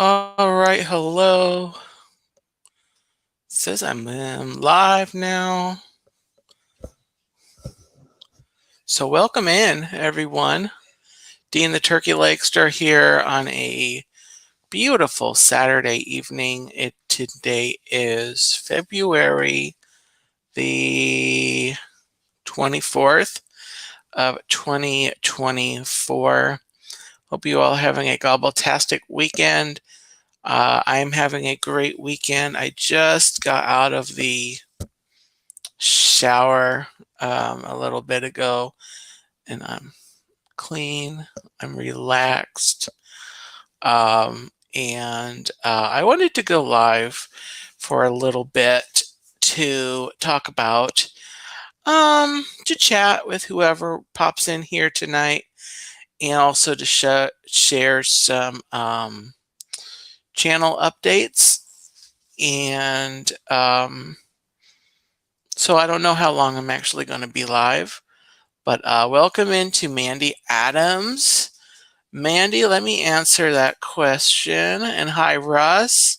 All right, hello. Says I'm live now. So welcome in, everyone. Dean the Turkey Legster here on a beautiful Saturday evening. Today is February the 24th of 2024. Hope you all having a gobbletastic weekend. I'm having a great weekend. I just got out of the shower a little bit ago, and I'm clean. I'm relaxed. And I wanted to go live for a little bit to talk about, to chat with whoever pops in here tonight, and also to share some channel updates. And so I don't know how long I'm actually going to be live, but welcome into Mandy Adams. Mandy, let me answer that question. And hi, Russ.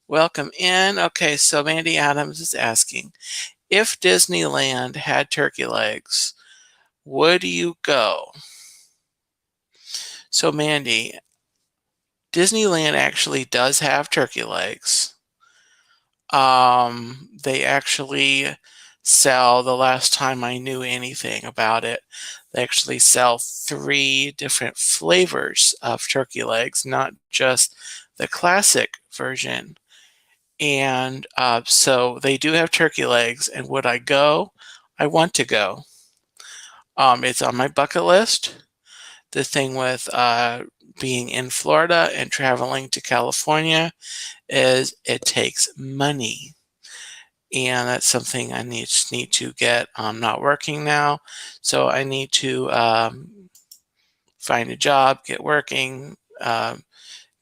Welcome in. Okay, so Mandy Adams is asking, if Disneyland had turkey legs, would you go? So Mandy, Disneyland actually does have turkey legs. They actually sell, the last time I knew anything about it, they actually sell 3 different flavors of turkey legs, not just the classic version. And so they do have turkey legs. And would I go? I want to go. It's on my bucket list. The thing with being in Florida and traveling to California is it takes money. And that's something I need to get. I'm not working now, so I need to find a job, get working,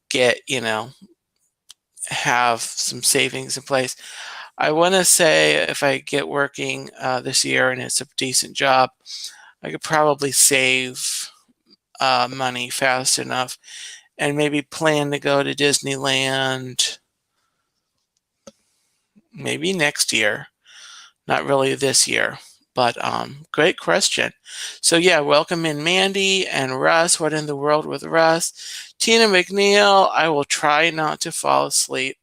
get, have some savings in place. I want to say if I get working this year and it's a decent job, I could probably save money fast enough and maybe plan to go to Disneyland maybe next year. Not really this year, but great question. So yeah, welcome in Mandy and Russ. What in the world with Russ? Tina McNeil, I will try not to fall asleep.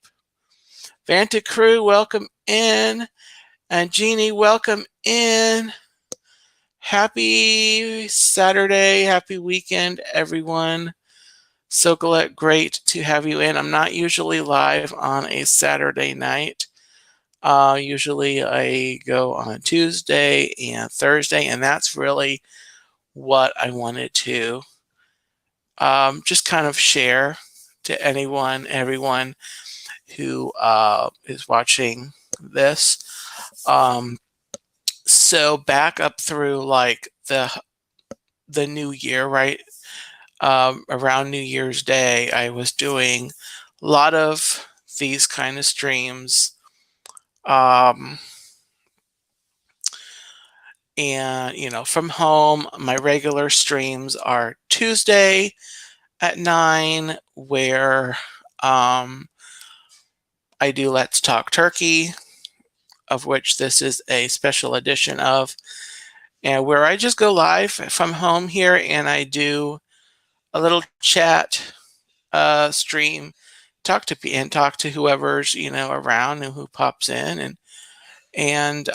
Vanta Crew, welcome in. And Jeannie, welcome in. Happy Saturday, happy weekend, everyone. So great to have you in. I'm not usually live on a Saturday night. Usually I go on Tuesday and Thursday, and that's really what I wanted to just kind of share to everyone who is watching this. So back up through like the new year, right? Around New Year's Day, I was doing a lot of these kind of streams. And from home, my regular streams are Tuesday at 9, where I do Let's Talk Turkey, of which this is a special edition of, and where I just go live from home here and I do a little chat stream, talk to whoever's around and who pops in. And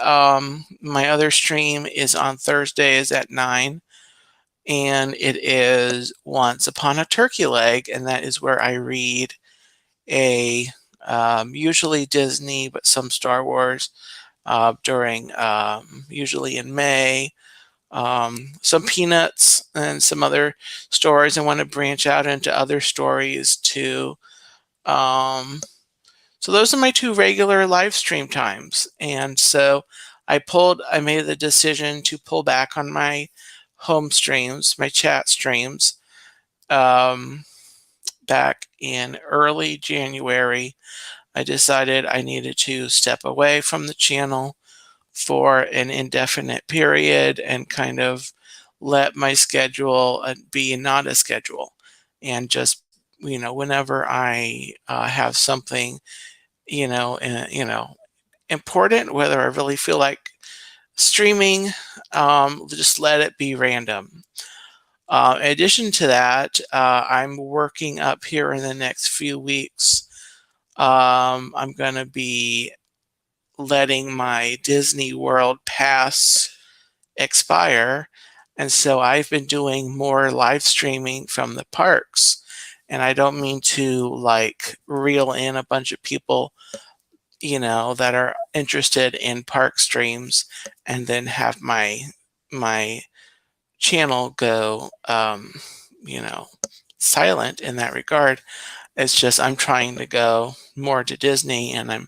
my other stream is on Thursdays at 9, and it is Once Upon a Turkey Leg, and that is where I read a usually Disney, but some Star Wars during usually in May. Some Peanuts and some other stories. I want to branch out into other stories too. So those are my 2 regular live stream times. And so I made the decision to pull back on my home streams, my chat streams, back in early January. I decided I needed to step away from the channel for an indefinite period and kind of let my schedule be not a schedule and just whenever I have something, important, whether I really feel like streaming, just let it be random. In addition to that, I'm working up here in the next few weeks. I'm going to be letting my Disney World pass expire. And so I've been doing more live streaming from the parks. And I don't mean to like reel in a bunch of people, that are interested in park streams and then have my channel go, silent in that regard. It's just I'm trying to go more to Disney, and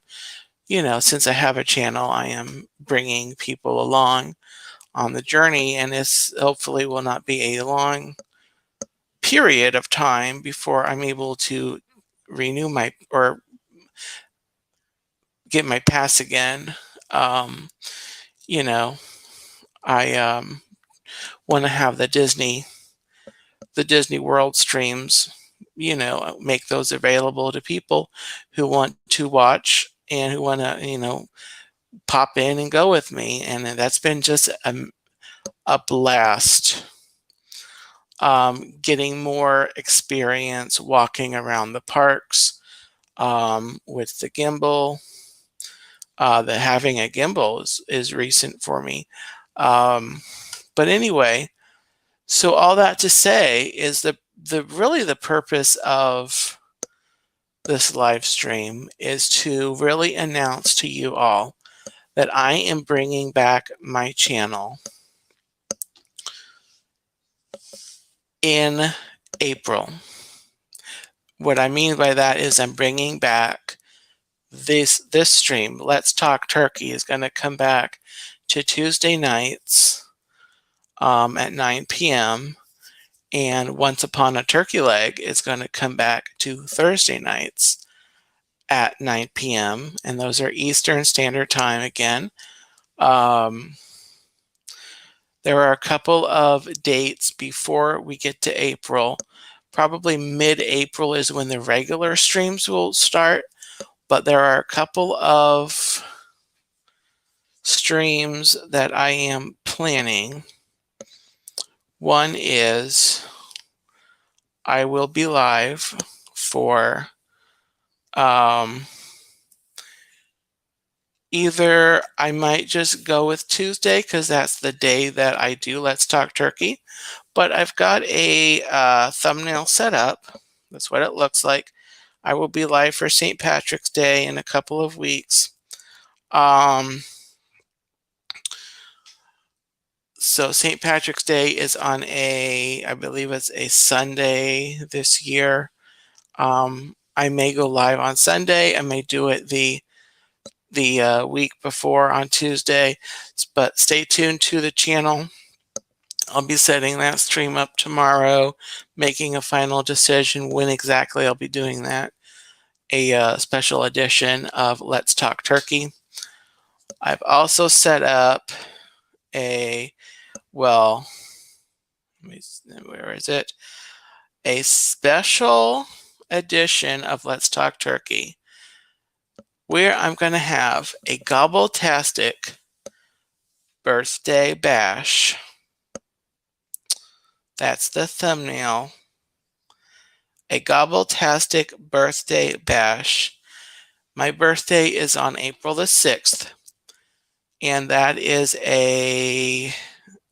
since I have a channel, I am bringing people along on the journey, and this hopefully will not be a long period of time before I'm able to renew or get my pass again. Um, you know, I want to have the Disney World streams, make those available to people who want to watch and who want to, pop in and go with me. And that's been just a blast. Getting more experience walking around the parks with the gimbal. That having a gimbal is recent for me. But anyway, so all that to say is really the purpose of this live stream is to really announce to you all that I am bringing back my channel in April. What I mean by that is I'm bringing back this stream. Let's Talk Turkey is going to come back to Tuesday nights at 9 p.m. And Once Upon a Turkey Leg is going to come back to Thursday nights at 9 p.m. And those are Eastern Standard Time again. There are a couple of dates before we get to April. Probably mid-April is when the regular streams will start, but there are a couple of streams that I am planning. One is I will be live for either I might just go with Tuesday because that's the day that I do Let's Talk Turkey, but I've got a thumbnail set up. That's what it looks like. I will be live for St. Patrick's Day in a couple of weeks. So St. Patrick's Day is on I believe it's a Sunday this year. I may go live on Sunday. I may do it the week before on Tuesday, but stay tuned to the channel. I'll be setting that stream up tomorrow, making a final decision when exactly I'll be doing that. A special edition of Let's Talk Turkey. I've also set up where is it? A special edition of Let's Talk Turkey, where I'm going to have a gobbletastic birthday bash. That's the thumbnail. A gobbletastic birthday bash. My birthday is on April the 6th, and that is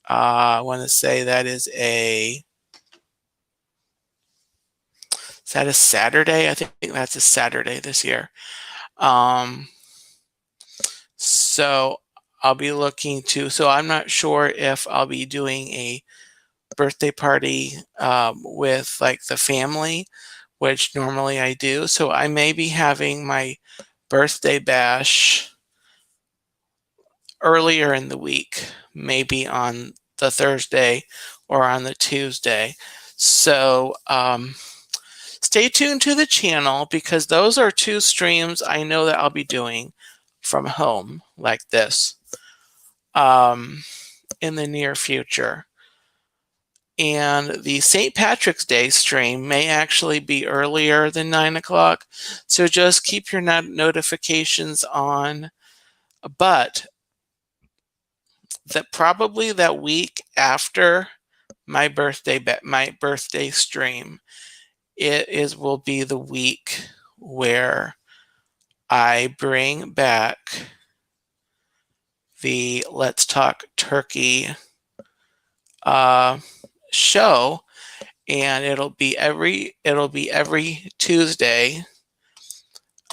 I want to say that is a Saturday? I think that's a Saturday this year. So I'll be looking to, so I'm not sure if I'll be doing a birthday party with like the family, which normally I do. So I may be having my birthday bash earlier in the week, maybe on the Thursday or on the Tuesday. So stay tuned to the channel because those are two streams I know that I'll be doing from home like this in the near future. And the St. Patrick's Day stream may actually be earlier than 9 o'clock. So just keep your notifications on. But probably that week after my birthday stream, will be the week where I bring back the Let's Talk Turkey show, and it'll be every Tuesday,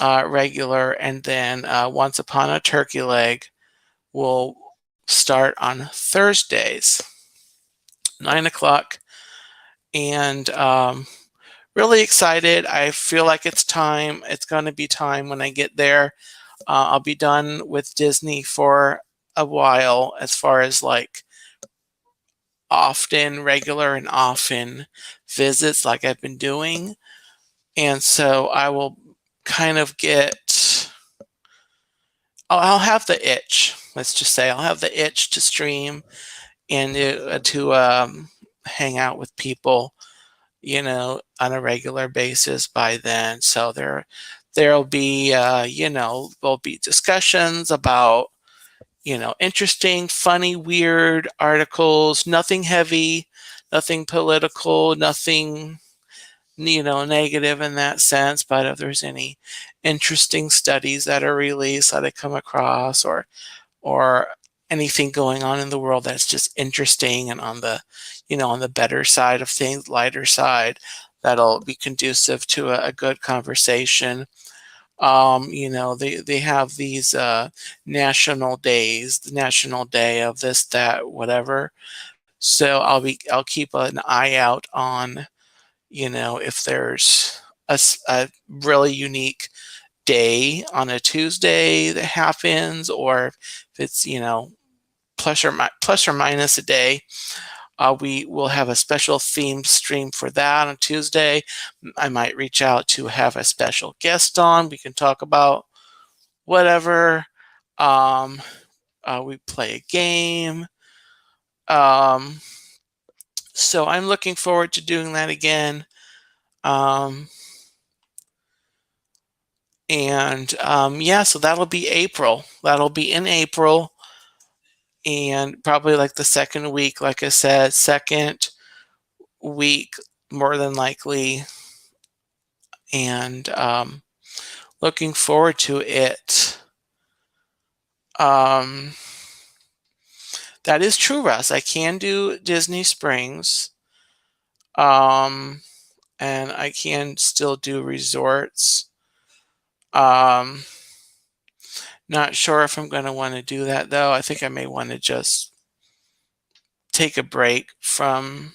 regular, and then Once Upon a Turkey Leg will start on Thursdays, 9 o'clock, and really excited. I feel like it's time. It's going to be time when I get there. I'll be done with Disney for a while, as far as like regular and often visits like I've been doing. And so I will kind of I'll have the itch. Let's just say I'll have the itch to stream and to hang out with people, on a regular basis by then. So there'll be, there'll be discussions about, interesting, funny, weird articles, nothing heavy, nothing political, nothing, negative in that sense. But if there's any interesting studies that are released that I come across, or anything going on in the world that's just interesting and on the, on the better side of things, lighter side, that'll be conducive to a good conversation. They have these national days, the national day of this, that, whatever. So I'll keep an eye out on, if there's a really unique day on a Tuesday that happens, or if it's, plus or minus a day. We will have a special themed stream for that on Tuesday. I might reach out to have a special guest on. We can talk about whatever. We play a game. So I'm looking forward to doing that again. Yeah, so that'll be April. That'll be in April. And probably like the second week, like I said, second week, more than likely. And looking forward to it. That is true, Russ. I can do Disney Springs. And I can still do resorts. Not sure if I'm going to want to do that, though. I think I may want to just take a break from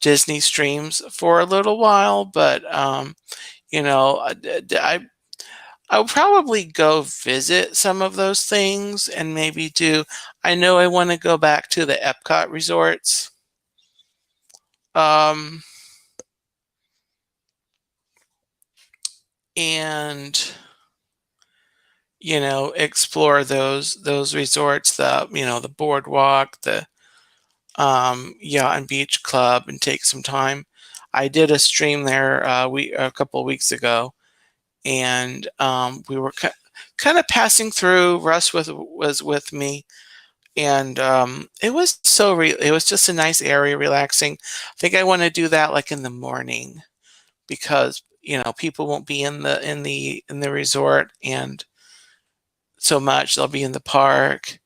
Disney streams for a little while, but I will probably go visit some of those things and maybe do. I know I want to go back to the Epcot resorts. And explore those resorts, the boardwalk, the yacht and beach club, and take some time. I did a stream there a couple of weeks ago, and we were kind of passing through. Russ was with me, and it was it was just a nice area, relaxing. I think I want to do that like in the morning, because people won't be in the resort and so much. They'll be in the park.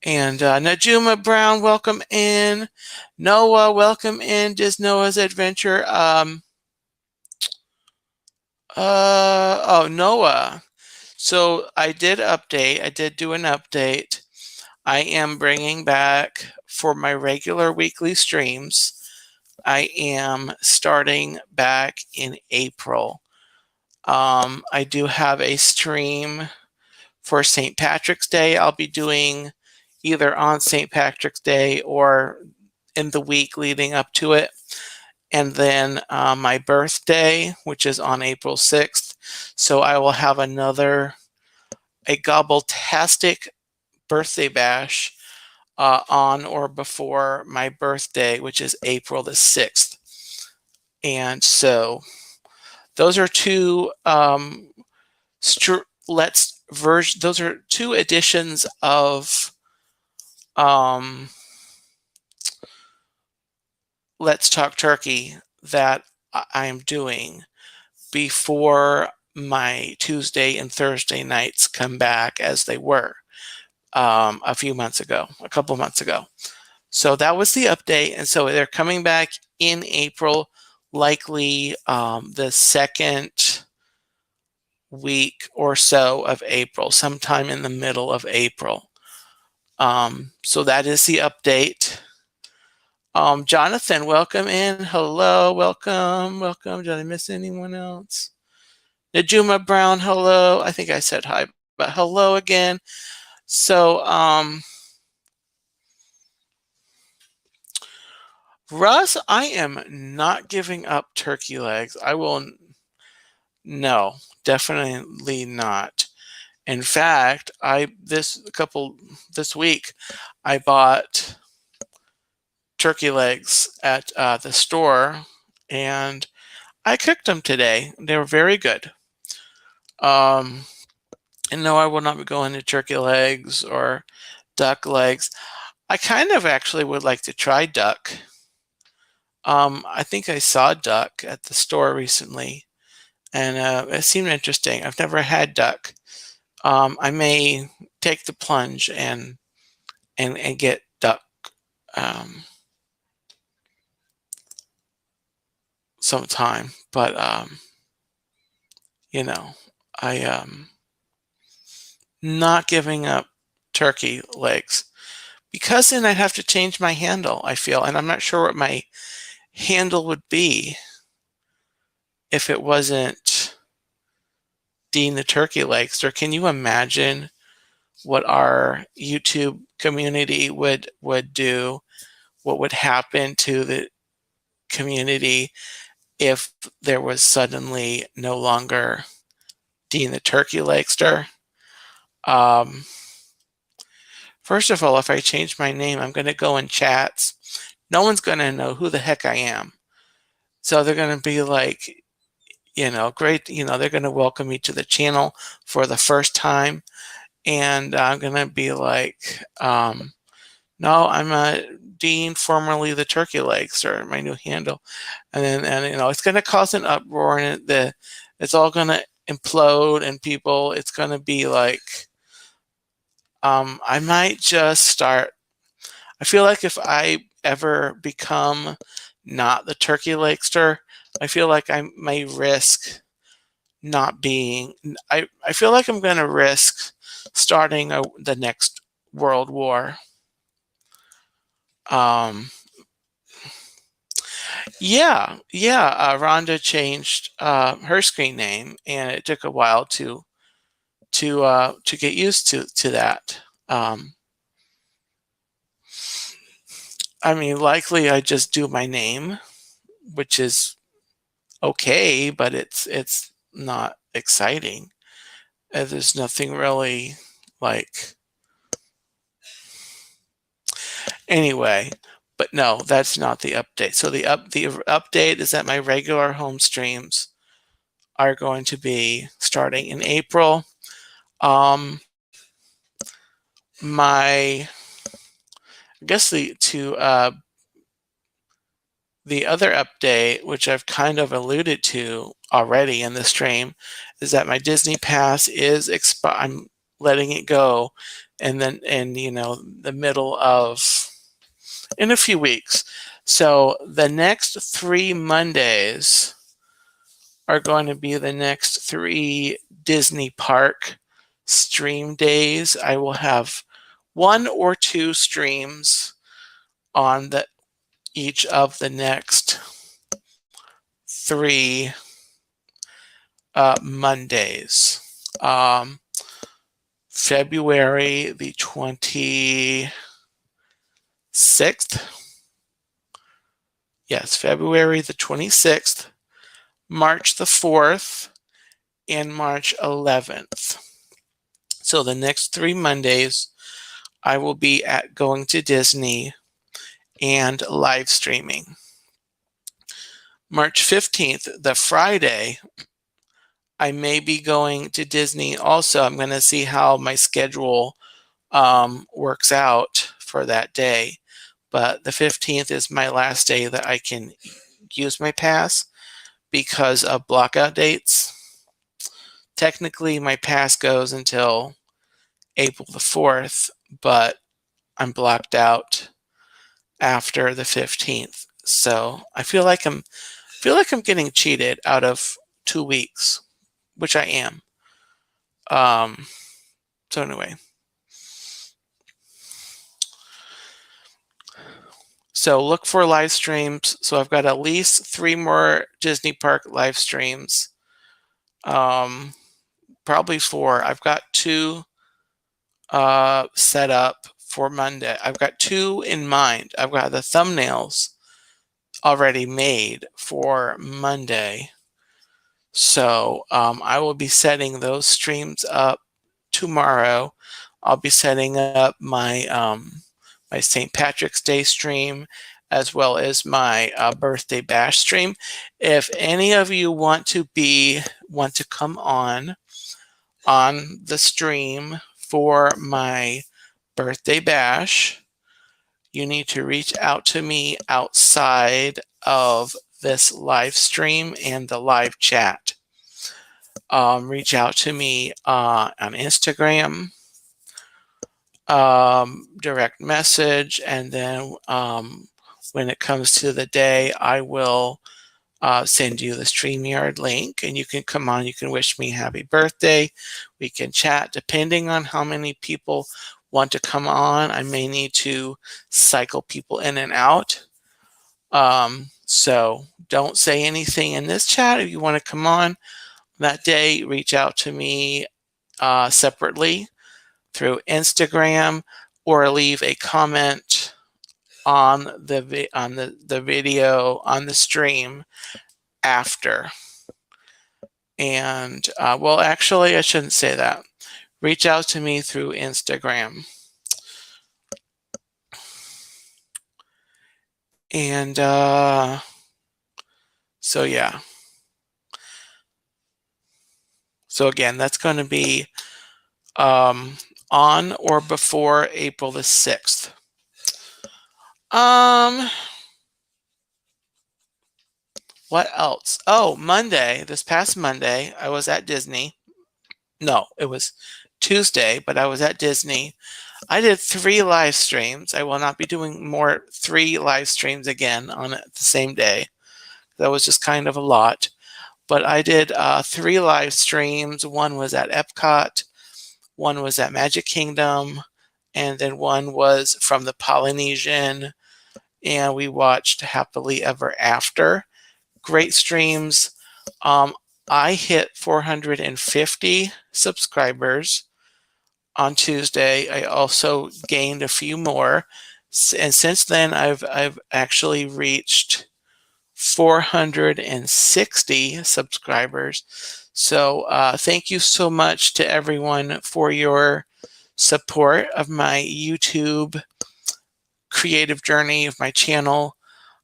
And Najuma Brown, welcome in. Noah, welcome in. Just Noah's Adventure. Noah. So I did do an update. I am bringing back, for my regular weekly streams, I am starting back in April. I do have a stream for St. Patrick's Day. I'll be doing either on St. Patrick's Day or in the week leading up to it. And then my birthday, which is on April 6th. So I will have a gobbletastic birthday bash on or before my birthday, which is April the 6th. And so those are two those are two editions of Let's Talk Turkey that I am doing before my Tuesday and Thursday nights come back as they were a couple months ago. So that was the update. And so they're coming back in April, likely the second week or so of April, sometime in the middle of April. So that is the update. Jonathan, welcome in. Hello, welcome. Did I miss anyone else? Najuma Brown, hello. I think I said hi, but hello again. So, Russ, I am not giving up turkey legs. No, definitely not. In fact, this week, I bought turkey legs at the store, and I cooked them today. They were very good. And no, I will not be going to turkey legs or duck legs. I kind of actually would like to try duck. I think I saw duck at the store recently, and it seemed interesting. I've never had duck. I may take the plunge and get duck sometime, but you know, I not giving up turkey legs, because then I'd have to change my handle, I feel, and I'm not sure what my handle would be if it wasn't Dean the Turkey Legster. Can you imagine what our YouTube community would do? What would happen to the community if there was suddenly no longer Dean the Turkey Legster? First of all, if I change my name, I'm going to go in chats. No one's going to know who the heck I am. So they're going to be like, great, they're going to welcome me to the channel for the first time. And I'm going to be like, no, I'm Dean, formerly the Turkey Legster, my new handle. And it's going to cause an uproar, and it's all going to implode, and it's going to be like, I might just start. I feel like if I ever become not the Turkey Legster, I feel like I may risk not being. I feel like I'm going to risk starting the next World War. Rhonda changed her screen name, and it took a while to get used to that. I mean, likely I just do my name, which is okay, but it's not exciting. There's nothing really like. Anyway, but no, that's not the update. So the update is that my regular home streams are going to be starting in April. I guess the other update, which I've kind of alluded to already in the stream, is that my Disney Pass is I'm letting it go, and then the middle of in a few weeks. So the next 3 Mondays are going to be the next 3 Disney Park stream days. I will have 1 or 2 streams on each of the next 3 Mondays. February the 26th. Yes, February the 26th, March the 4th, and March 11th. So the next 3 Mondays, I will be at going to Disney and live streaming. March 15th, the Friday, I may be going to Disney also. I'm going to see how my schedule works out for that day. But the 15th is my last day that I can use my pass because of blockout dates. Technically, my pass goes until April the 4th, but I'm blocked out after the 15th. So I feel like I'm getting cheated out of 2 weeks, which I am. So anyway. So look for live streams. So I've got at least 3 more Disney Park live streams. Probably 4. I've got 2 set up for Monday. I've got 2 in mind. I've got the thumbnails already made for Monday. So I will be setting those streams up tomorrow. I'll be setting up my my St. Patrick's Day stream as well as my birthday bash stream. If any of you want to come on the stream for my birthday bash, you need to reach out to me outside of this live stream and the live chat. Reach out to me on Instagram, direct message, and then when it comes to the day, I will send you the StreamYard link, and you can come on. You can wish me happy birthday. We can chat depending on how many people want to come on. I may need to cycle people in and out. So don't say anything in this chat. If you want to come on that day, reach out to me separately through Instagram or leave a comment on the video on the stream after. And well, actually, I shouldn't say that. Reach out to me through Instagram. And so yeah. So again, that's going to be on or before April the 6th. What else? Oh, Monday, this past Monday, I was at Disney. No, it was Tuesday, but I was at Disney. I did 3 live streams. I will not be doing 3 live streams again on the same day. That was just kind of a lot. But I did 3 live streams. One was at Epcot, one was at Magic Kingdom, and then one was from the Polynesian, and we watched Happily Ever After. Great streams. I hit 450 subscribers on Tuesday. I also gained a few more, and since then I've actually reached 460 subscribers. So thank you so much to everyone for your support of my YouTube creative journey of my channel.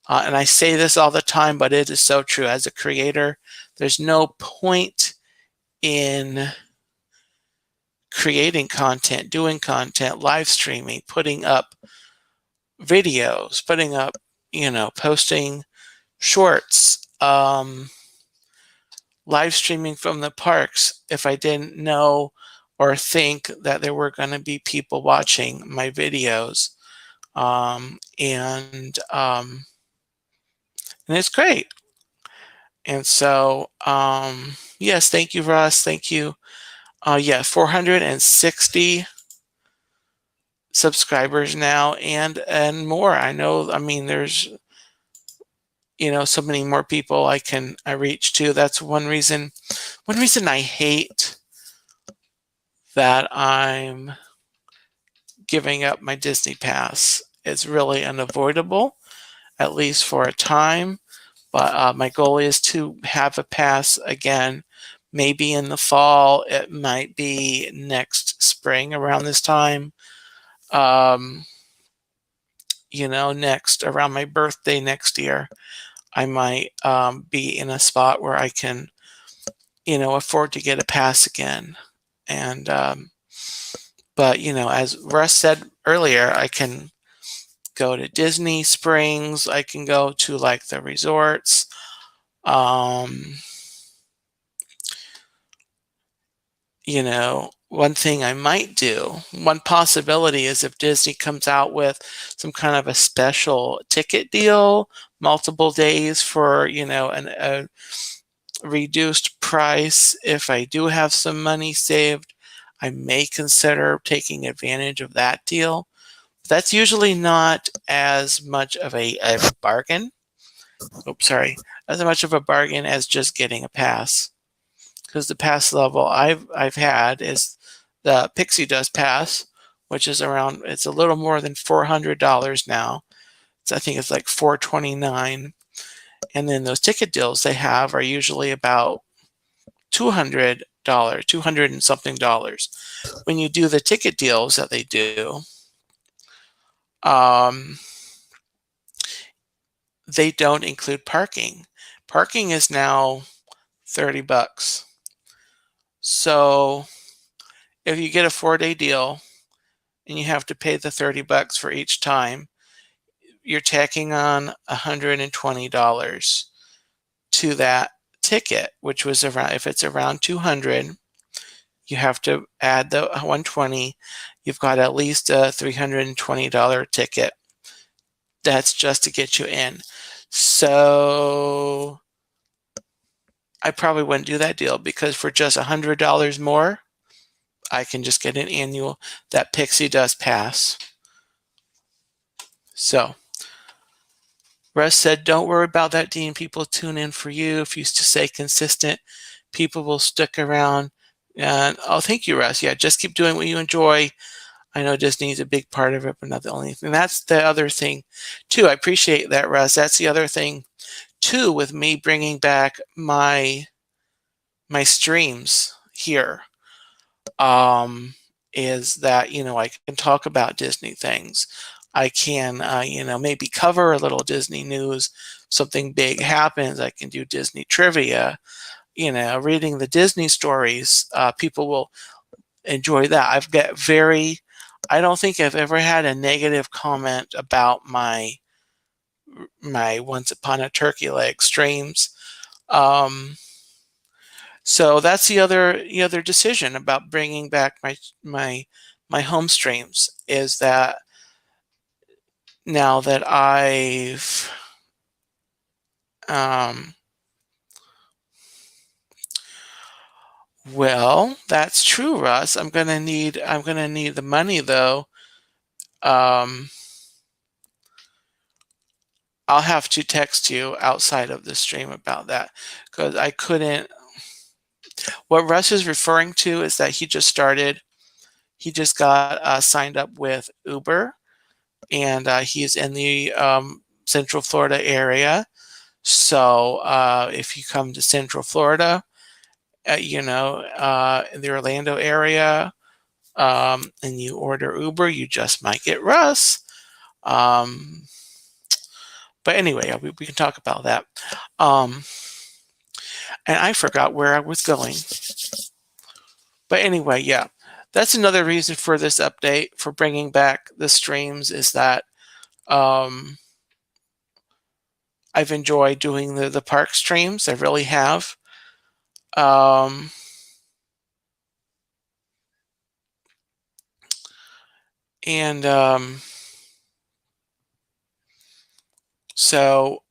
And I say this all the time, but it is so true. As a creator, there's no point in creating content, doing content, live streaming, putting up videos, putting up, posting shorts, live streaming from the parks if I didn't know or think that there were going to be people watching my videos. And it's great. And so, yes, thank you, Ross. Thank you. Yeah, 460 subscribers now and more. I know, there's, so many more people I reach to. That's one reason I hate that I'm giving up my Disney Pass. It's really unavoidable, at least for a time. But my goal is to have a pass again, maybe in the fall. It might be next spring around this time. Next around my birthday next year, I might be in a spot where I can, afford to get a pass again. And but as Russ said earlier, I can go to Disney Springs. I can go to like the resorts. One thing I might do, one possibility is if Disney comes out with some kind of a special ticket deal, multiple days for, a reduced price. If I do have some money saved, I may consider taking advantage of that deal. That's usually not as much of a bargain. Oops, sorry. As much of a bargain as just getting a pass. Because the pass level I've had is the Pixie Dust Pass, which is it's a little more than $400 now. I think it's like $429. And then those ticket deals they have are usually about $200, 200 and something dollars. When you do the ticket deals that they do, they don't include parking. Parking is now $30. So if you get a 4-day deal and you have to pay the $30 for each time, you're tacking on $120 to that ticket, which was around, if it's around 200, you have to add the 120. You've got at least a $320 ticket. That's just to get you in. So I probably wouldn't do that deal because for just $100 more, I can just get an annual, that Pixie Dust Pass. So Russ said, don't worry about that, Dean. People tune in for you. If you stay consistent, people will stick around. And oh, thank you, Russ. Yeah, just keep doing what you enjoy. I know Disney is a big part of it, but not the only thing. That's the other thing, too. I appreciate that, Russ. That's the other thing, too, with me bringing back my streams here, is that, I can talk about Disney things. I can, maybe cover a little Disney news. Something big happens, I can do Disney trivia. Reading the Disney stories, people will enjoy that. I don't think I've ever had a negative comment about my Once Upon a Turkey Leg streams. So that's the other decision about bringing back my home streams, is that now that I've well, that's true, Russ. I'm gonna need the money though. I'll have to text you outside of the stream about that, because I couldn't. What Russ is referring to is that he just got signed up with Uber, and he's in the Central Florida area. So if you come to Central Florida, in the Orlando area, and you order Uber, you just might get Russ. But anyway, we can talk about that. And I forgot where I was going. But anyway, yeah, that's another reason for this update, for bringing back the streams, is that I've enjoyed doing the park streams. I really have. And so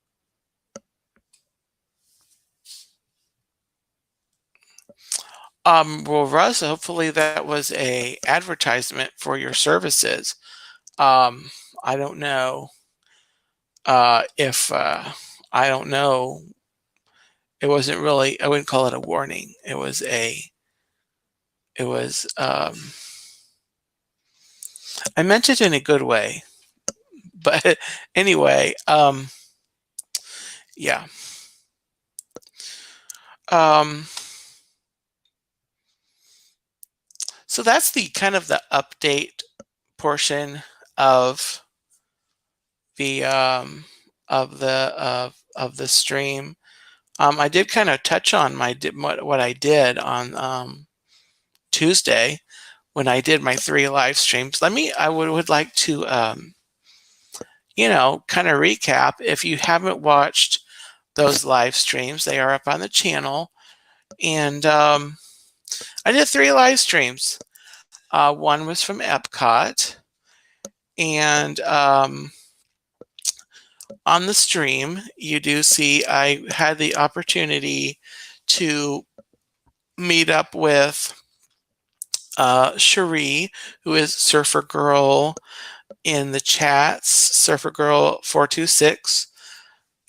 well, Russ, hopefully that was a advertisement for your services. I don't know if I don't know. It wasn't really, I wouldn't call it a warning. It was I meant it in a good way. But anyway, yeah. So that's the kind of the update portion of the stream. I did kind of touch on what I did on Tuesday when I did my 3 live streams. I would like to kind of recap. If you haven't watched those live streams, they are up on the channel. And I did 3 live streams. One was from Epcot, and on the stream, you do see I had the opportunity to meet up with Cherie, who is Surfer Girl in the chats, Surfer Girl 426,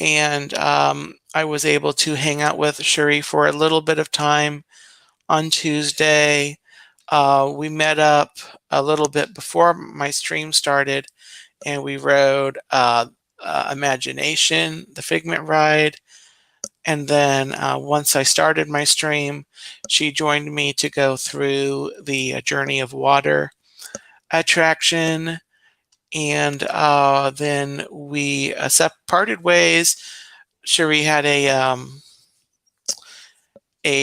and I was able to hang out with Cherie for a little bit of time on Tuesday. We met up a little bit before my stream started, and we rode Imagination, the Figment ride. And then once I started my stream, she joined me to go through the Journey of Water attraction. And then we parted ways. Cherie had a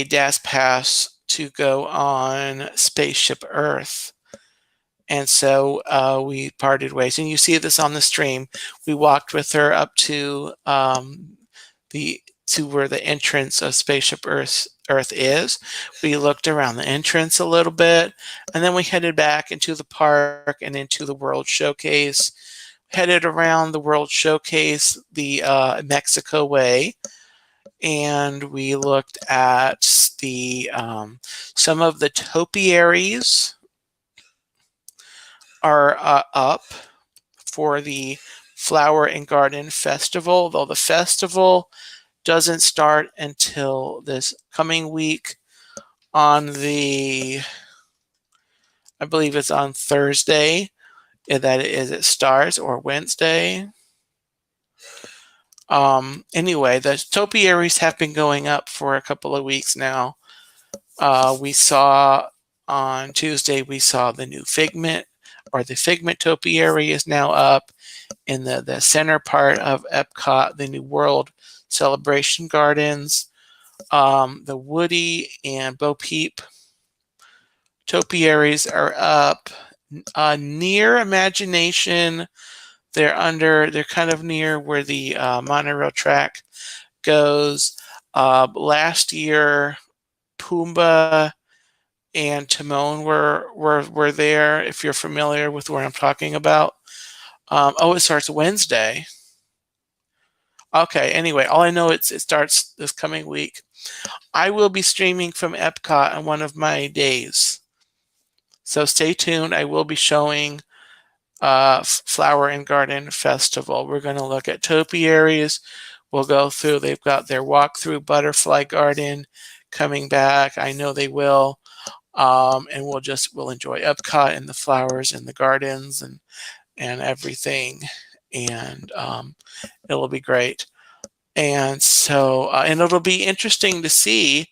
DAS pass to go on Spaceship Earth. And so we parted ways. And you see this on the stream. We walked with her up to where the entrance of Spaceship Earth is. We looked around the entrance a little bit, and then we headed back into the park and into the World Showcase. Headed around the World Showcase the Mexico way, and we looked at the some of the topiaries are up for the Flower and Garden Festival, though the festival doesn't start until this coming week on I believe it's on Thursday, that it starts, or Wednesday. Anyway, the topiaries have been going up for a couple of weeks now. We saw on Tuesday, we saw the new Figment, or the Figment topiary is now up in the center part of Epcot, the new World Celebration Gardens. The Woody and Bo Peep topiaries are up near Imagination. They're kind of near where the monorail track goes. Last year, Pumbaa and Timon were there, if you're familiar with what I'm talking about. It starts Wednesday. Okay, anyway, all I know it starts this coming week. I will be streaming from Epcot on one of my days. So stay tuned. I will be showing Flower and Garden Festival. We're going to look at topiaries. We'll go through. They've got their walkthrough Butterfly Garden coming back. I know they will. And we'll enjoy Epcot and the flowers and the gardens and everything. And it'll be great. And so, and it'll be interesting to see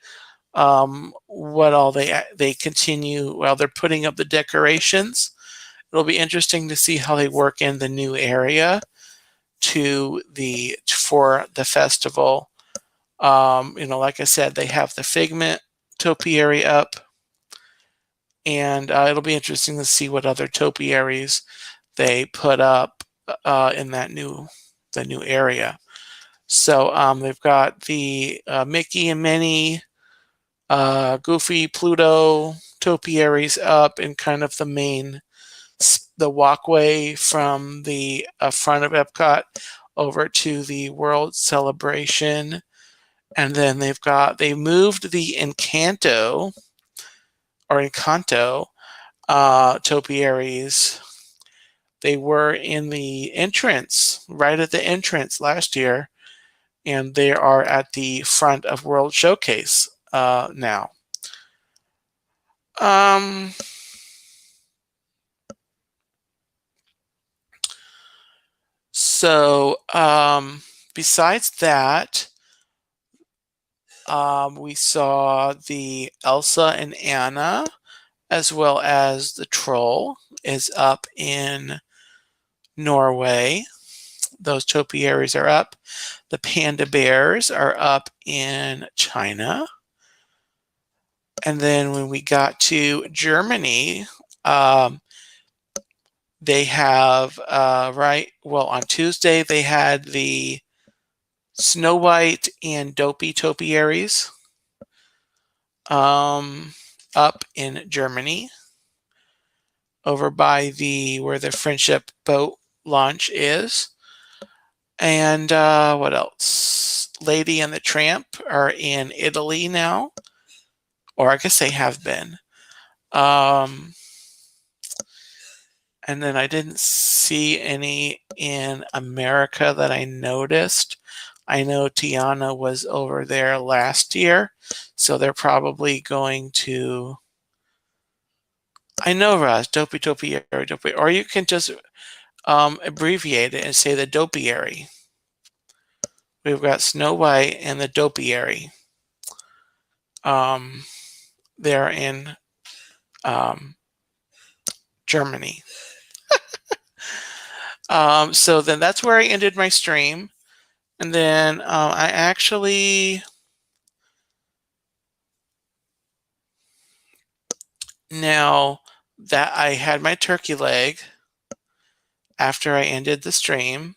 what all they continue while they're putting up the decorations. It'll be interesting to see how they work in the new area for the festival. Like I said, they have the Figment topiary up, and it'll be interesting to see what other topiaries they put up in the new area. So they've got the Mickey and Minnie, Goofy, Pluto topiaries up in kind of the walkway from the front of Epcot over to the World Celebration. And then they moved the Encanto topiaries. They were in the entrance, right at the entrance last year, and they are at the front of World Showcase now. So besides that, we saw the Elsa and Anna, as well as the Troll is up in Norway. Those topiaries are up. The panda bears are up in China. And then when we got to Germany, they have, on Tuesday, they had the Snow White and Dopey topiaries up in Germany, over by where the Friendship boat launch is. And what else? Lady and the Tramp are in Italy now, or I guess they have been. And then I didn't see any in America that I noticed. I know Tiana was over there last year, so they're probably going to. I know, Roz, Dopey Topiary, Dopey, or you can just abbreviate it and say the Dopiary. We've got Snow White and the Dopiary. They're in Germany. So then that's where I ended my stream. And then I actually, now that I had my turkey leg after I ended the stream,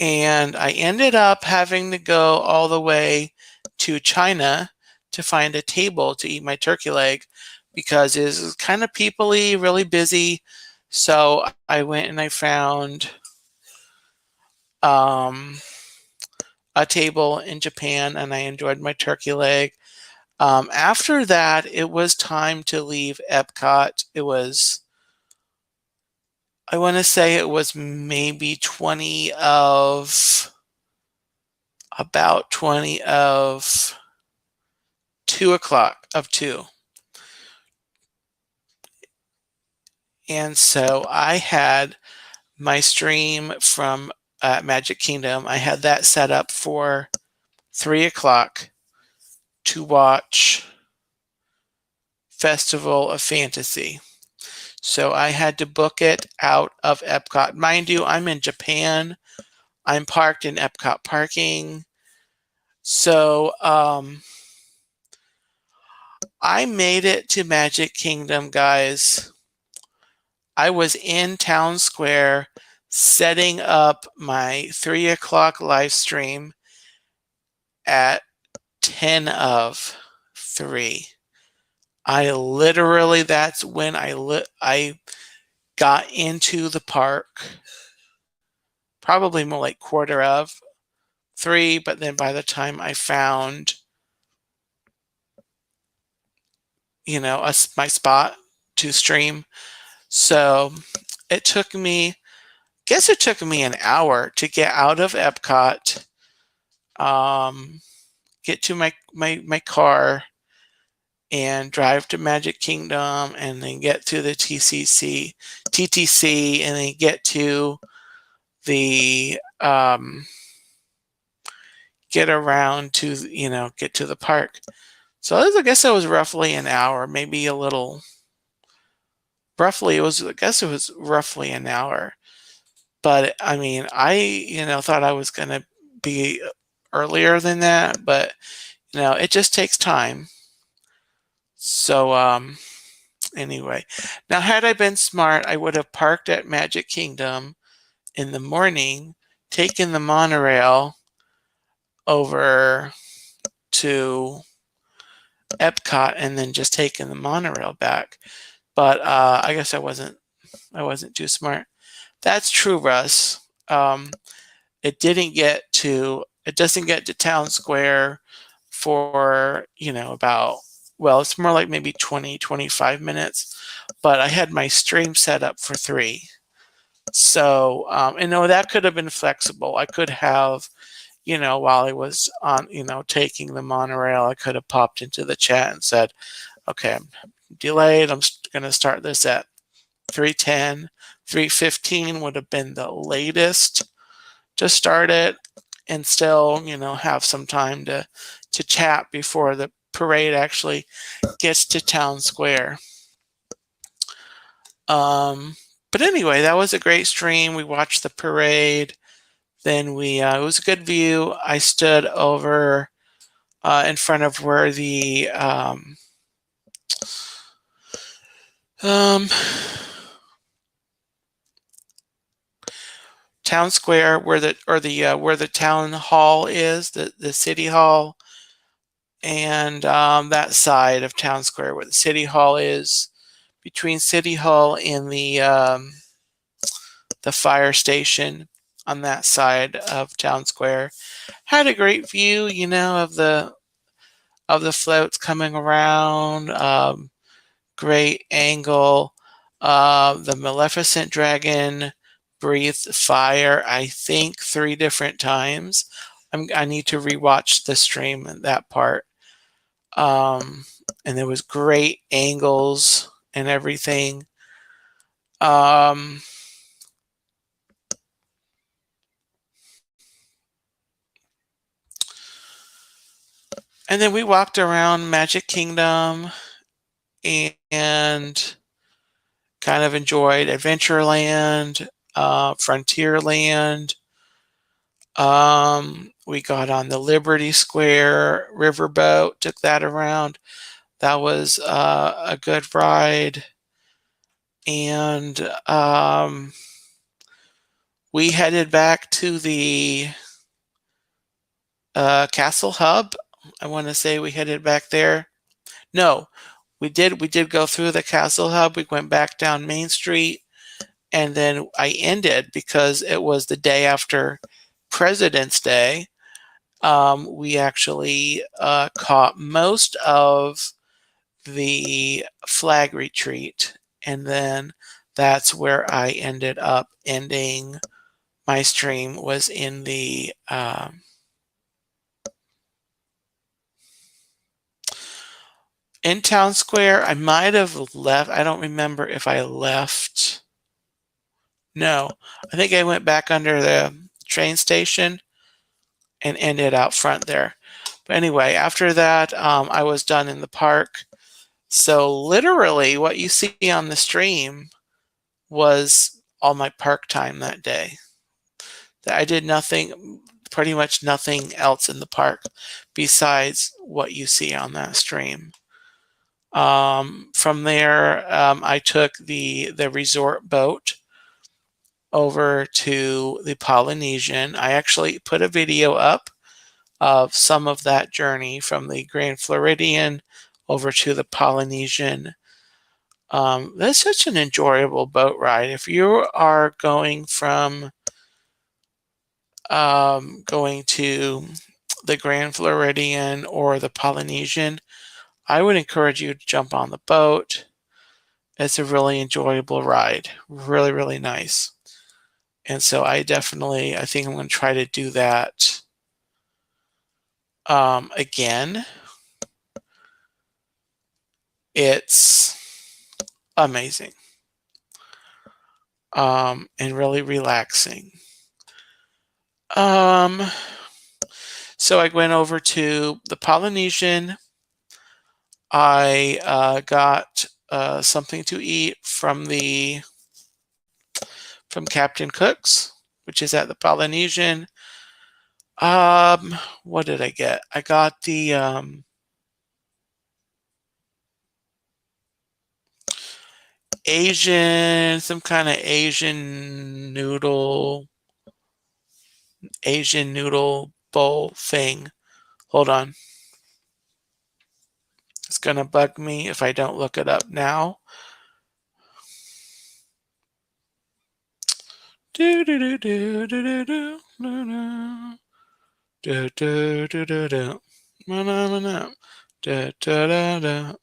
and I ended up having to go all the way to China to find a table to eat my turkey leg because it was kind of people-y, really busy. So I went and I found a table in Japan, and I enjoyed my turkey leg. After that, it was time to leave Epcot. It was, I want to say it was maybe about 20 of 2 o'clock of 2. And so I had my stream from Magic Kingdom. I had that set up for 3 o'clock to watch Festival of Fantasy. So I had to book it out of Epcot. Mind you, I'm in Japan. I'm parked in Epcot parking. So I made it to Magic Kingdom, guys. I was in Town Square setting up my 3 o'clock live stream at 10 of 3. I literally, that's when I got into the park, probably more like quarter of 3, but then by the time I found, my spot to stream, so it took me, an hour to get out of Epcot, get to my car, and drive to Magic Kingdom, and then get to the TTC, and then get to the get around to get to the park. So I guess it was roughly an hour, maybe a little. Roughly, I guess it was roughly an hour. But I mean, I thought I was gonna be earlier than that, but it just takes time. So anyway, now had I been smart, I would have parked at Magic Kingdom in the morning, taken the monorail over to Epcot, and then just taken the monorail back. But I guess I wasn't too smart. That's true, Russ. It doesn't get to Town Square for about, well, it's more like maybe 20-25 minutes, but I had my stream set up for 3. So and no, that could have been flexible. I could have, while I was on, taking the monorail, I could have popped into the chat and said, okay, I'm delayed, I'm going to start this at 3:10. 3:15 would have been the latest to start it, and still, have some time to chat before the parade actually gets to Town Square. Um, but anyway, that was a great stream. We watched the parade. Then it was a good view. I stood over in front of where the um, town square, where the town hall is, the city hall, and that side of town square where the city hall is, between city hall and the fire station on that side of town square. Had a great view, of the floats coming around. Great angle. The Maleficent dragon breathed fire, I think, 3 different times. I need to rewatch the stream and that part. And there was great angles and everything. Um, and then we walked around Magic Kingdom and kind of enjoyed Adventureland, Frontierland. We got on the Liberty Square riverboat, took that around. That was a good ride. And we headed back to the Castle Hub. I want to say we headed back there. No, we did. We did go through the Castle Hub. We went back down Main Street, and then I ended because it was the day after President's Day. We actually caught most of the flag retreat, and then that's where I ended up ending my stream, was in the in Town Square. I might have left. I don't remember if I left. No, I think I went back under the train station and ended out front there. But anyway, after that, I was done in the park. So literally what you see on the stream was all my park time that day. I did nothing, pretty much nothing else in the park besides what you see on that stream. From there, I took the resort boat over to the Polynesian. I actually put a video up of some of that journey from the Grand Floridian over to the Polynesian. That's such an enjoyable boat ride. If you are going from going to the Grand Floridian or the Polynesian, I would encourage you to jump on the boat. It's a really enjoyable ride. Really, really nice. And so I think I'm going to try to do that again. It's amazing and really relaxing. So I went over to the Polynesian. I got something to eat from Captain Cook's, which is at the Polynesian. What did I get? I got the some kind of Asian noodle bowl thing. Hold on. It's gonna bug me if I don't look it up now. Do do do do do do do do do do do do. Da, da, da, da.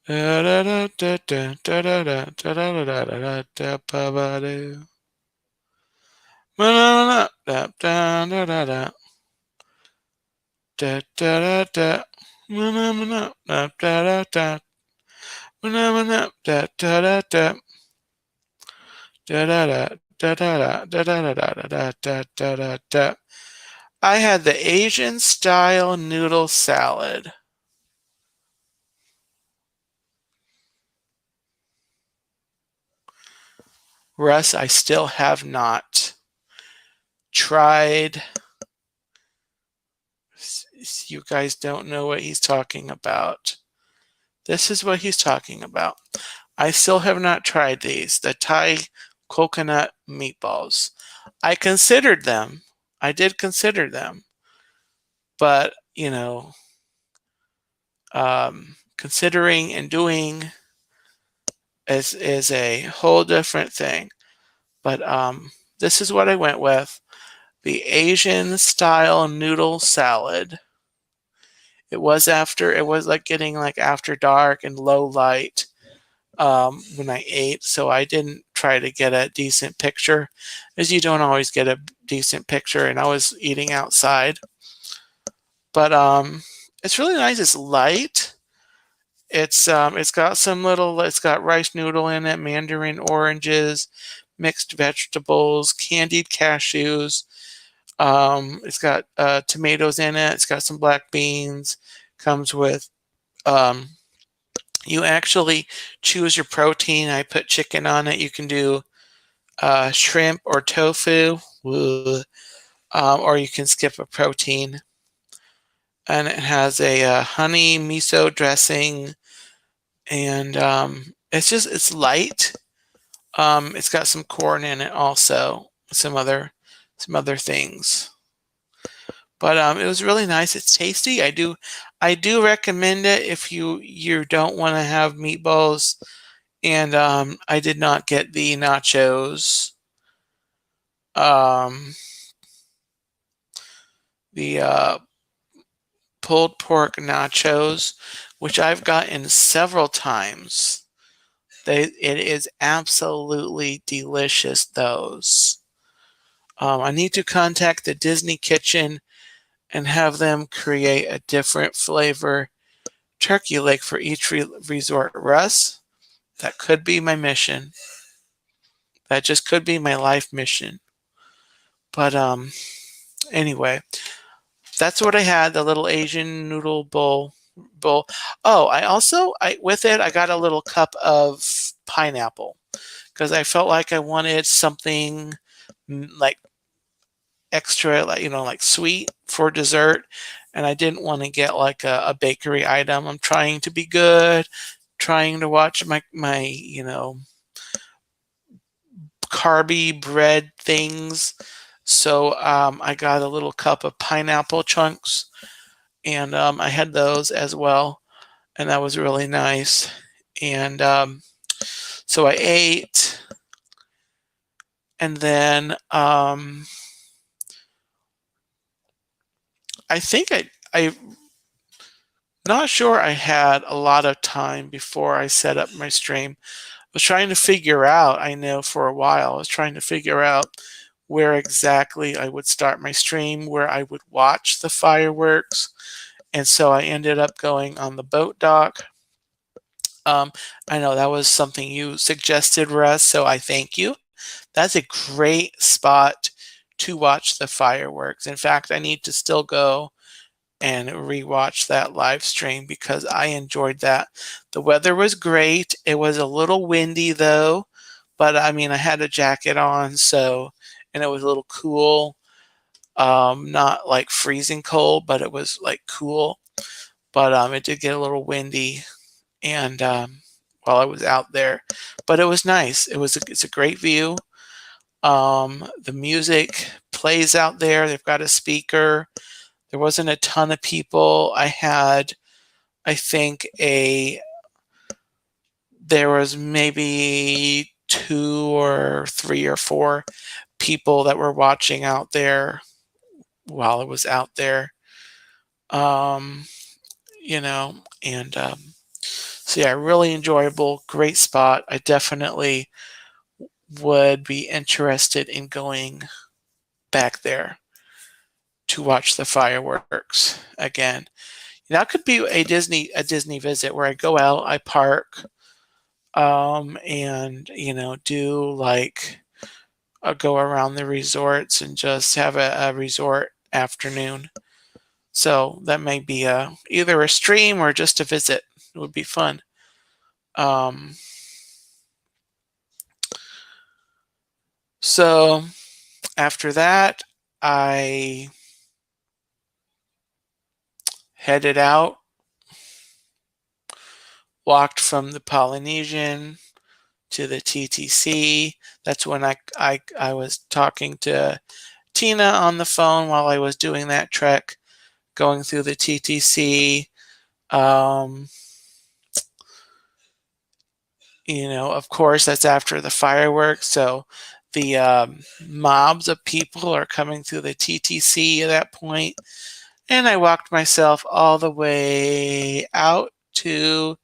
Da, da, da, da, da, da, da, da, da, da, da, da, da, ba, ba, do. Da, da, da, da, da, da. Da, da, da, da. Da, da, da, da. Da, da, da, da. Da, da, da, da, da, da, da, da, da, da, da, da, da. I had the Asian style noodle salad. Russ, I still have not tried. You guys don't know what he's talking about. This is what he's talking about. I still have not tried these, the Thai coconut meatballs. I considered them. I did consider them. But, considering and doing is a whole different thing. But this is what I went with. The Asian style noodle salad. It was like getting like after dark and low light when I ate, so I didn't try to get a decent picture, as you don't always get a decent picture, and I was eating outside. But it's really nice. It's light. It's got rice noodle in it, mandarin oranges, mixed vegetables, candied cashews. It's got tomatoes in it. It's got some black beans. Comes with um, you actually choose your protein. I put chicken on it. You can do shrimp or tofu, or you can skip a protein. And it has a honey miso dressing, and it's light. It's got some corn in it also, some other things. But it was really nice. It's tasty. I do recommend it if you don't want to have meatballs. And I did not get the nachos. Um, the pulled pork nachos, which I've gotten several times. It is absolutely delicious. Those. I need to contact the Disney Kitchen and have them create a different flavor turkey leg for each resort. Russ, that could be my mission. That just could be my life mission. But anyway, that's what I had. The little Asian noodle bowl. Oh, I with it I got a little cup of pineapple because I felt like I wanted something like extra, like sweet for dessert, and I didn't want to get like a bakery item. I'm trying to be good, trying to watch my carby bread things. So I got a little cup of pineapple chunks, and I had those as well, and that was really nice. And so I ate, and then I think I not sure I had a lot of time before I set up my stream. I was trying to figure out, I know for a while, I was trying to figure out where exactly I would start my stream, where I would watch the fireworks. And so I ended up going on the boat dock. I know that was something you suggested, Russ, so I thank you. That's a great spot to watch the fireworks. In fact, I need to still go and rewatch that live stream because I enjoyed that. The weather was great. It was a little windy though, but I mean, I had a jacket on, and it was a little cool. Not like freezing cold, but it was like cool. But it did get a little windy, and while I was out there, but it was nice. It's a great view. The music plays out there. They've got a speaker. There wasn't a ton of people. I think there was maybe 2 or 3 or 4 people that were watching out there while I was out there. Um, and so yeah, really enjoyable, great spot. I definitely would be interested in going back there to watch the fireworks again. That could be a Disney visit where I go out, I park, and do like go around the resorts and just have a resort afternoon. So that may be either a stream or just a visit. It would be fun. Um, So after that, I headed out, walked from the Polynesian to the TTC. That's when I was talking to Tina on the phone while I was doing that trek, going through the TTC. Um, of course, that's after the fireworks. So the mobs of people are coming through the TTC at that point. And I walked myself all the way out to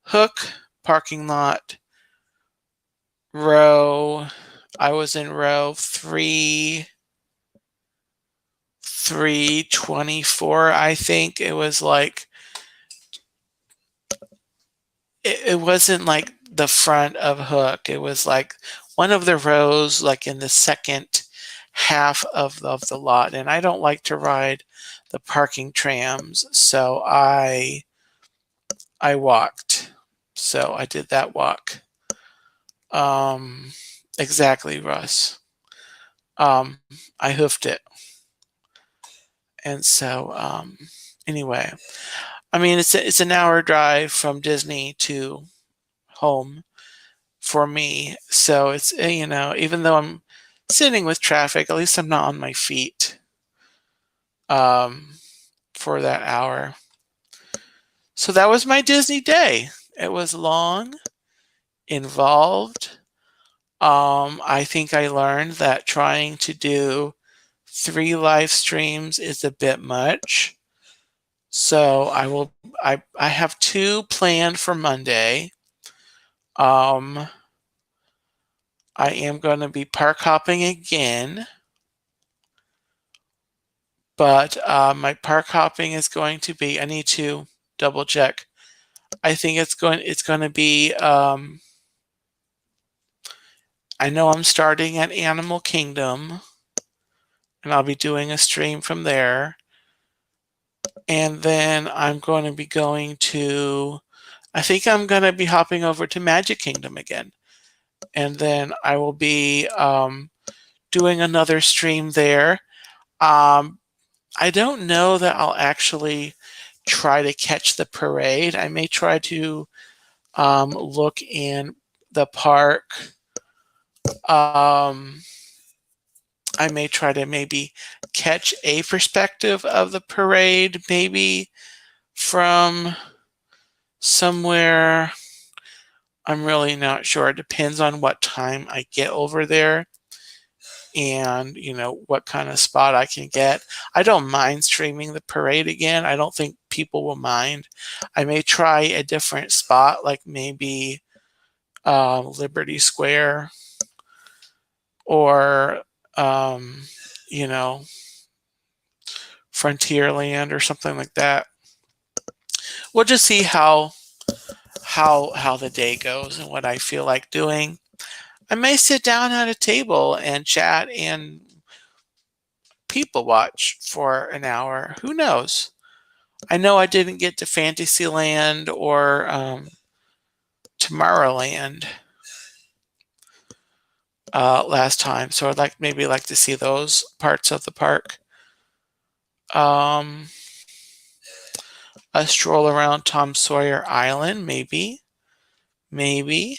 Hook parking lot row. I was in row 324, I think. It was like, it wasn't like the front of Hook. It was like one of the rows, like in the second half of the lot. And I don't like to ride the parking trams, so I walked. So I did that walk. Exactly, Russ. I hoofed it. And so, anyway, I mean, it's an hour drive from Disney to home for me. So it's, even though I'm sitting with traffic, at least I'm not on my feet for that hour. So that was my Disney day. It was long, involved. I think I learned that trying to do 3 live streams is a bit much. So I have 2 planned for Monday. I am going to be park hopping again, but my park hopping is going to be, I need to double check. I think it's going to be, I know I'm starting at Animal Kingdom, and I'll be doing a stream from there. And then I'm going to be I think I'm going to be hopping over to Magic Kingdom again. And then I will be doing another stream there. I don't know that I'll actually try to catch the parade. I may try to look in the park. I may try to maybe catch a perspective of the parade, maybe from somewhere. I'm really not sure. It depends on what time I get over there and, what kind of spot I can get. I don't mind streaming the parade again. I don't think people will mind. I may try a different spot, like maybe Liberty Square or, you know, Frontierland or something like that. We'll just see how the day goes and what I feel like doing. I may sit down at a table and chat and people watch for an hour. Who knows? I know I didn't get to Fantasyland or Tomorrowland last time, so I'd maybe like to see those parts of the park. A stroll around Tom Sawyer Island, maybe. We'll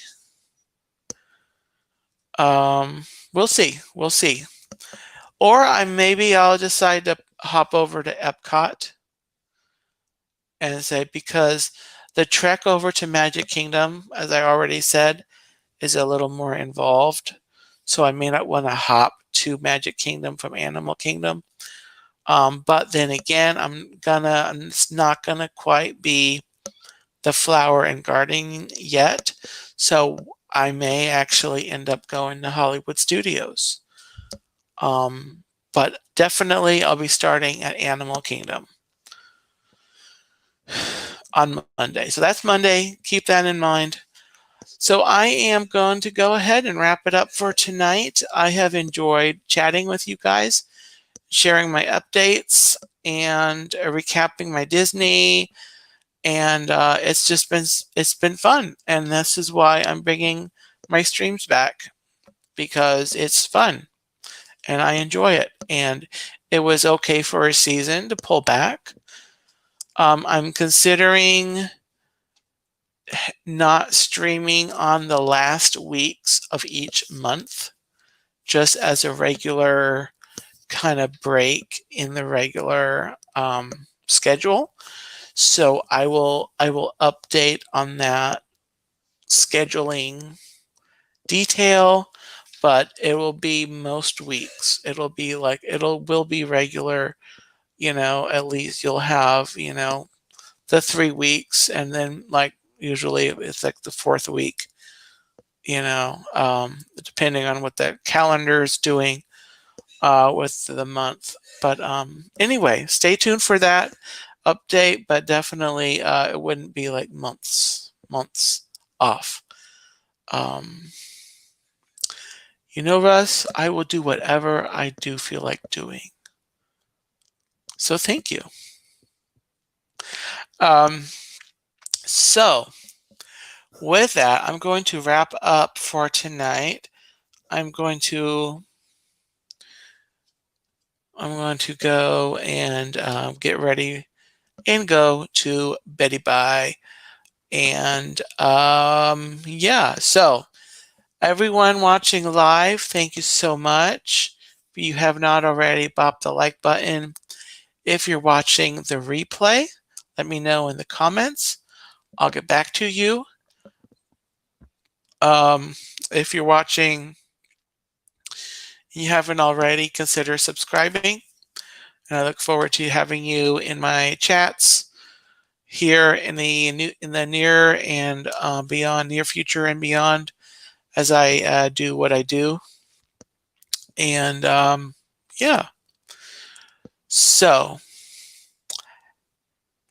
see. Or I'll decide to hop over to Epcot and say, because the trek over to Magic Kingdom, as I already said, is a little more involved. So I may not want to hop to Magic Kingdom from Animal Kingdom. But then again, it's not gonna quite be the flower and gardening yet. So I may actually end up going to Hollywood Studios. But definitely I'll be starting at Animal Kingdom on Monday. So that's Monday. Keep that in mind. So I am going to go ahead and wrap it up for tonight. I have enjoyed chatting with you guys, sharing my updates and recapping my Disney. And it's been fun. And this is why I'm bringing my streams back. because it's fun and I enjoy it. And it was okay for a season to pull back. I'm considering not streaming on the last weeks of each month, just as a regular kind of break in the regular schedule. So I will update on that scheduling detail, but it will be most weeks. It'll be like will be regular. At least you'll have the 3 weeks, and then like usually it's like the fourth week. Depending on what the calendar is doing with the month. But anyway, stay tuned for that update. But definitely, it wouldn't be like months off. Russ, I will do whatever I do feel like doing. So thank you. So with that, I'm going to wrap up for tonight. I'm going to go and get ready and go to Betty Bye. And yeah, so everyone watching live, thank you so much. If you have not already, bop the like button. If you're watching the replay, let me know in the comments. I'll get back to you. If you're watching, you haven't already, consider subscribing. And I look forward to having you in my chats here in the near and beyond, near future and beyond, as I do what I do. And yeah, so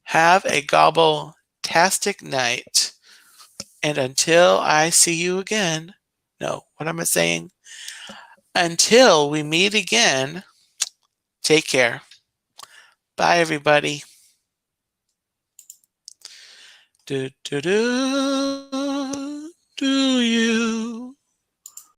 have a gobbletastic night. And until I see you again, no, what am I saying? Until we meet again, take care. Bye, everybody. Do, do, do.